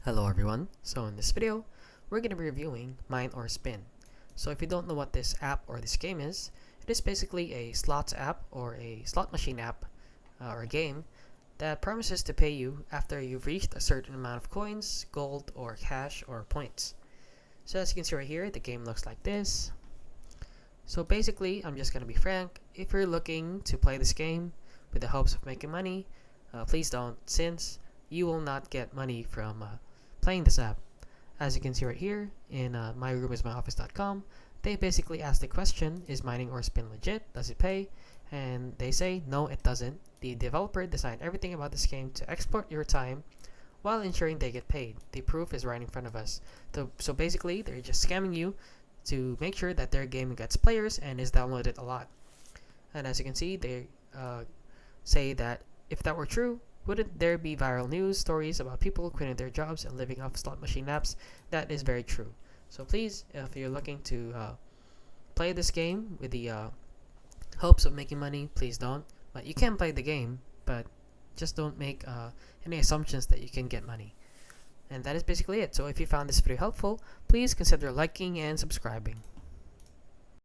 Hello everyone, so in this video, we're going to be reviewing Mine or Spin. So if you don't know what this app or this game is, it is basically a slots app or a slot machine app or a game that promises to pay you after you've reached a certain amount of coins, gold, or cash, or points. So as you can see right here, the game looks like this. So basically, I'm just going to be frank, if you're looking to play this game with the hopes of making money, please don't, since you will not get money from playing this app. As you can see right here in myroomsmyoffice.com, they basically ask the question, is mining or spin legit? Does it pay? And they say, no, it doesn't. The developer designed everything about this game to exploit your time while ensuring they get paid. The proof is right in front of us. So basically, they're just scamming you to make sure that their game gets players and is downloaded a lot. And as you can see, they say that if that were true, wouldn't there be viral news stories about people quitting their jobs and living off slot machine apps? That is very true. So please, if you're looking to play this game with the hopes of making money, please don't. But you can play the game, but just don't make any assumptions that you can get money. And that is basically it. So if you found this video helpful, please consider liking and subscribing.